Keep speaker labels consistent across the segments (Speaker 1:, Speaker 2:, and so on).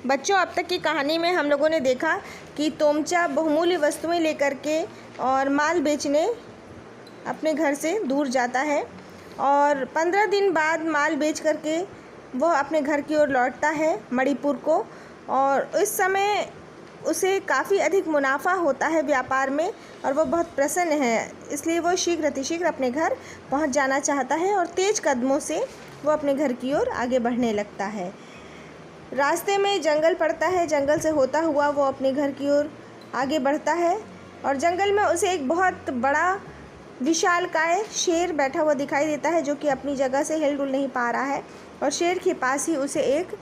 Speaker 1: बच्चों, अब तक की कहानी में हम लोगों ने देखा कि तोमचा बहुमूल्य वस्तुएं लेकर के और माल बेचने अपने घर से दूर जाता है और 15 दिन बाद माल बेच करके वह अपने घर की ओर लौटता है मणिपुर को। और इस समय उसे काफ़ी अधिक मुनाफा होता है व्यापार में और वह बहुत प्रसन्न है, इसलिए वह शीघ्र अतिशीघ्र अपने घर पहुंच जाना चाहता है और तेज़ कदमों से वो अपने घर की ओर आगे बढ़ने लगता है। रास्ते में जंगल पड़ता है, जंगल से होता हुआ वो अपने घर की ओर आगे बढ़ता है और जंगल में उसे एक बहुत बड़ा विशालकाय शेर बैठा हुआ दिखाई देता है, जो कि अपनी जगह से हिल डुल नहीं पा रहा है। और शेर के पास ही उसे एक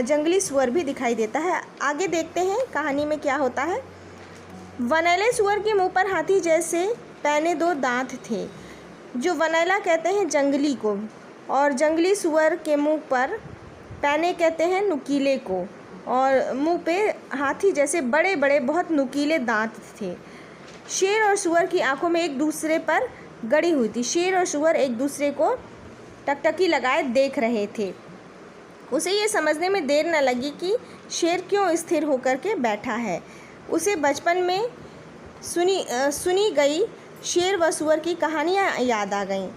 Speaker 1: जंगली सुअर भी दिखाई देता है। आगे देखते हैं कहानी में क्या होता है। वनैले सुअर के मुंह पर हाथी जैसे पैने 2 दांत थे, जो वनैला कहते हैं जंगली को, और जंगली सुअर के मुंह पर पैने कहते हैं नुकीले को, और मुंह पे हाथी जैसे बड़े बड़े बहुत नुकीले दांत थे। शेर और सुअर की आंखों में एक दूसरे पर गड़ी हुई थी। शेर और सुअर एक दूसरे को टकटकी लगाए देख रहे थे। उसे ये समझने में देर न लगी कि शेर क्यों स्थिर होकर के बैठा है। उसे बचपन में सुनी गई शेर व सुअर की कहानियाँ याद आ गईं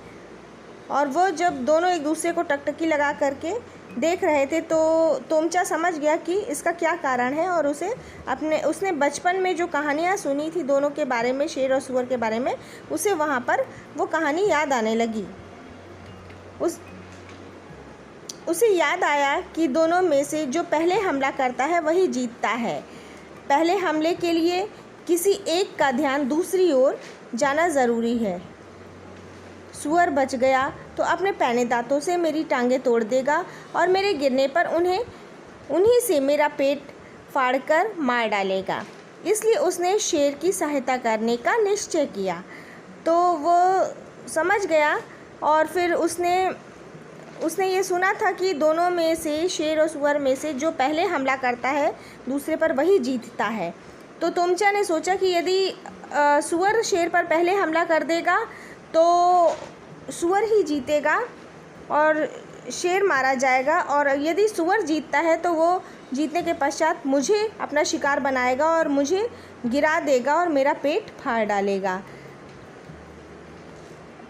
Speaker 1: और वो जब दोनों एक दूसरे को टकटकी लगा करके देख रहे थे तो तोमचा समझ गया कि इसका क्या कारण है। और उसने बचपन में जो कहानियाँ सुनी थी दोनों के बारे में, शेर और सुअर के बारे में, उसे वहाँ पर वो कहानी याद आने लगी। उसे याद आया कि दोनों में से जो पहले हमला करता है वही जीतता है। पहले हमले के लिए किसी एक का ध्यान दूसरी ओर जाना ज़रूरी है। सुअर बच गया तो अपने पैने दांतों से मेरी टांगें तोड़ देगा और मेरे गिरने पर उन्हीं से मेरा पेट फाड़कर मार डालेगा। इसलिए उसने शेर की सहायता करने का निश्चय किया। तो वो समझ गया और फिर उसने ये सुना था कि दोनों में से, शेर और सुअर में से, जो पहले हमला करता है दूसरे पर वही जीतता है। तो तोमचा ने सोचा कि यदि सुअर शेर पर पहले हमला कर देगा तो सुअर ही जीतेगा और शेर मारा जाएगा, और यदि सुअर जीतता है तो वो जीतने के पश्चात मुझे अपना शिकार बनाएगा और मुझे गिरा देगा और मेरा पेट फाड़ डालेगा।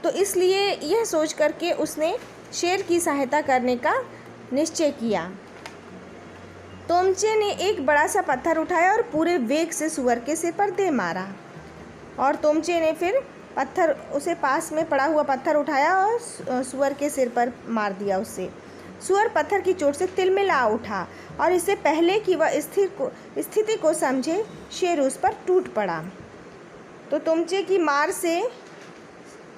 Speaker 1: तो इसलिए यह सोच करके उसने शेर की सहायता करने का निश्चय किया। तोमचे ने एक बड़ा सा पत्थर उठाया और पूरे वेग से सुअर के सिर पर दे मारा। और तोमचे ने फिर उसे पास में पड़ा हुआ पत्थर उठाया और सुअर के सिर पर मार दिया उससे। सुअर पत्थर की चोट से तिलमिला उठा और इससे पहले कि वह स्थिति को समझे, शेर उस पर टूट पड़ा। तो तोमचे की मार से,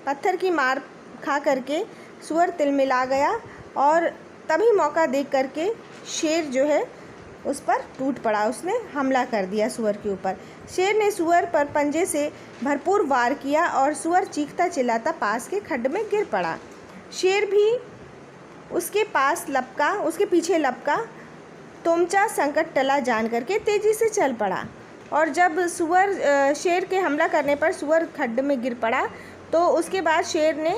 Speaker 1: पत्थर की मार खा करके सुअर तिलमिला गया और तभी मौका देख करके शेर जो है उस पर टूट पड़ा। उसने हमला कर दिया सुअर के ऊपर। शेर ने सुअर पर पंजे से भरपूर वार किया और सुअर चीखता चिल्लाता पास के खड्ड में गिर पड़ा। शेर भी उसके पीछे लपका। तोमचा संकट टला जान करके तेज़ी से चल पड़ा और जब शेर के हमला करने पर सुअर खड्ड में गिर पड़ा तो उसके बाद शेर ने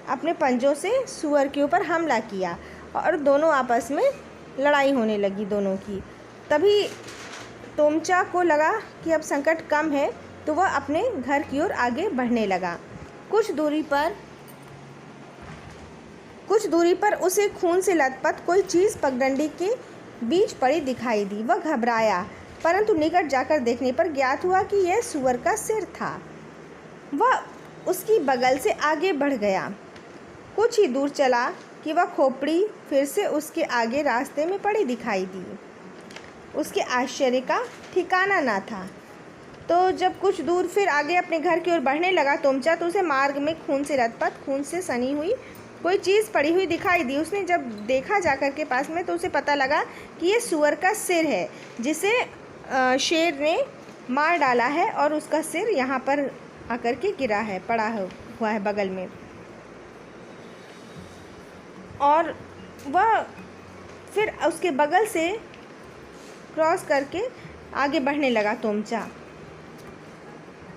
Speaker 1: अपने पंजों से सुअर के ऊपर हमला किया और दोनों आपस में लड़ाई होने लगी दोनों की। तभी तोमचा को लगा कि अब संकट कम है तो वह अपने घर की ओर आगे बढ़ने लगा। कुछ दूरी पर उसे खून से लथपथ कोई चीज़ पगडंडी के बीच पड़ी दिखाई दी। वह घबराया, परंतु निकट जाकर देखने पर ज्ञात हुआ कि यह सुअर का सिर था। वह उसकी बगल से आगे बढ़ गया। कुछ ही दूर चला कि वह खोपड़ी फिर से उसके आगे रास्ते में पड़ी दिखाई दी। उसके आश्चर्य का ठिकाना ना था। तो जब कुछ दूर फिर आगे अपने घर की ओर बढ़ने लगा तोमचा, तो उसे मार्ग में खून से लथपथ, खून से सनी हुई कोई चीज़ पड़ी हुई दिखाई दी। उसने जब देखा जाकर के पास में तो उसे पता लगा कि ये सुअर का सिर है, जिसे शेर ने मार डाला है और उसका सिर यहाँ पर आकर के गिरा है, पड़ा हुआ है बगल में। और वह फिर उसके बगल से क्रॉस करके आगे बढ़ने लगा तोमचा।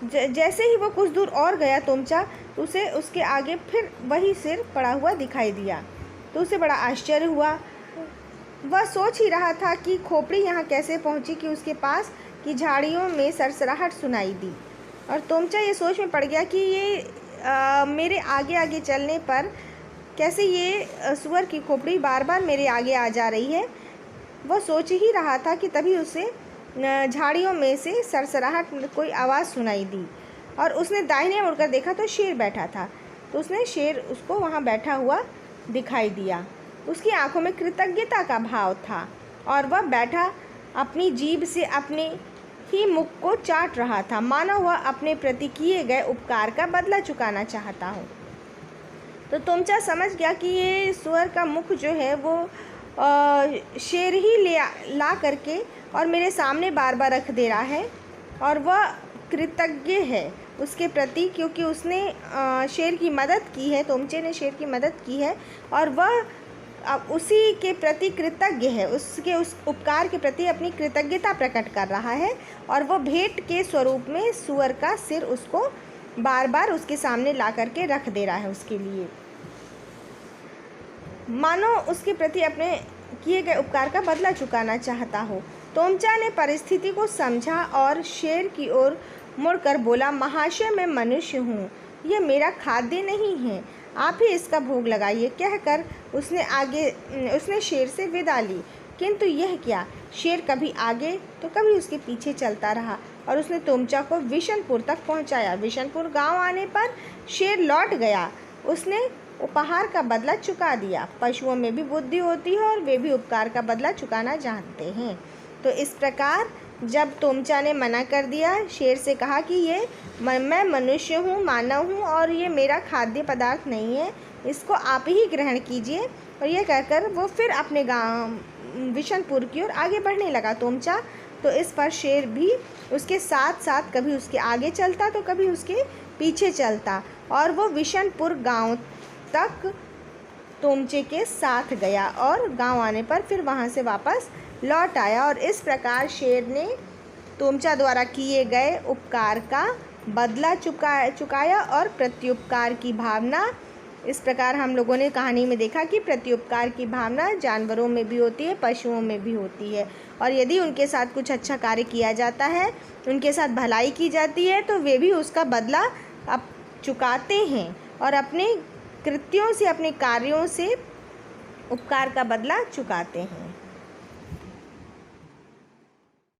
Speaker 1: जैसे ही वो कुछ दूर और गया तोमचा, उसे उसके आगे फिर वही सिर पड़ा हुआ दिखाई दिया। तो उसे बड़ा आश्चर्य हुआ वह सोच ही रहा था कि खोपड़ी यहाँ कैसे पहुँची कि उसके पास की झाड़ियों में सरसराहट सुनाई दी। और तोमचा ये सोच में पड़ गया कि ये मेरे आगे आगे चलने पर कैसे ये सुअर की खोपड़ी बार बार मेरे आगे आ जा रही है। वह सोच ही रहा था कि तभी उसे झाड़ियों में से सरसराहट कोई आवाज़ सुनाई दी और उसने दाहिने मुड़कर देखा तो शेर बैठा था। तो उसने शेर उसको वहाँ बैठा हुआ दिखाई दिया। उसकी आंखों में कृतज्ञता का भाव था और वह बैठा अपनी जीभ से अपने ही मुख को चाट रहा था, मानो वह अपने प्रति किए गए उपकार का बदला चुकाना चाहता हो। तो तोमचा समझ गया कि ये सुअर का मुख जो है वो शेर ही ला करके और मेरे सामने बार बार रख दे रहा है और वह कृतज्ञ है उसके प्रति, क्योंकि उसने शेर की मदद की है, तोमचे ने शेर की मदद की है और वह उसी के प्रति कृतज्ञ है, उसके उस उपकार के प्रति अपनी कृतज्ञता प्रकट कर रहा है और वह भेंट के स्वरूप में सुअर का सिर उसको बार बार उसके सामने ला करके रख दे रहा है उसके लिए, मानो उसके प्रति अपने किए गए उपकार का बदला चुकाना चाहता हो। तोमचा ने परिस्थिति को समझा और शेर की ओर मुड़कर बोला, महाशय मैं मनुष्य हूँ, यह मेरा खाद्य नहीं है, आप ही इसका भोग लगाइए। कहकर उसने शेर से विदा ली। किंतु यह क्या, शेर कभी आगे तो कभी उसके पीछे चलता रहा और उसने तोमचा को विशनपुर तक पहुंचाया। विशनपुर गांव आने पर शेर लौट गया, उसने उपहार का बदला चुका दिया। पशुओं में भी बुद्धि होती है और वे भी उपकार का बदला चुकाना जानते हैं। तो इस प्रकार जब तोमचा ने मना कर दिया, शेर से कहा कि ये मैं मनुष्य हूँ, मानव हूँ और ये मेरा खाद्य पदार्थ नहीं है, इसको आप ही ग्रहण कीजिए। और ये कहकर वो फिर अपने गांव विशनपुर की ओर आगे बढ़ने लगा तोमचा। तो इस पर शेर भी उसके साथ साथ कभी उसके आगे चलता तो कभी उसके पीछे चलता और वो विशनपुर गांव तक तोमचे के साथ गया और गांव आने पर फिर वहां से वापस लौट आया। और इस प्रकार शेर ने तोमचा द्वारा किए गए उपकार का बदला चुकाया और प्रत्युपकार की भावना, इस प्रकार हम लोगों ने कहानी में देखा कि प्रत्युपकार की भावना जानवरों में भी होती है, पशुओं में भी होती है। और यदि उनके साथ कुछ अच्छा कार्य किया जाता है, उनके साथ भलाई की जाती है, तो वे भी उसका बदला अब चुकाते हैं और अपने कृत्यों से, अपने कार्यों से उपकार का बदला चुकाते हैं।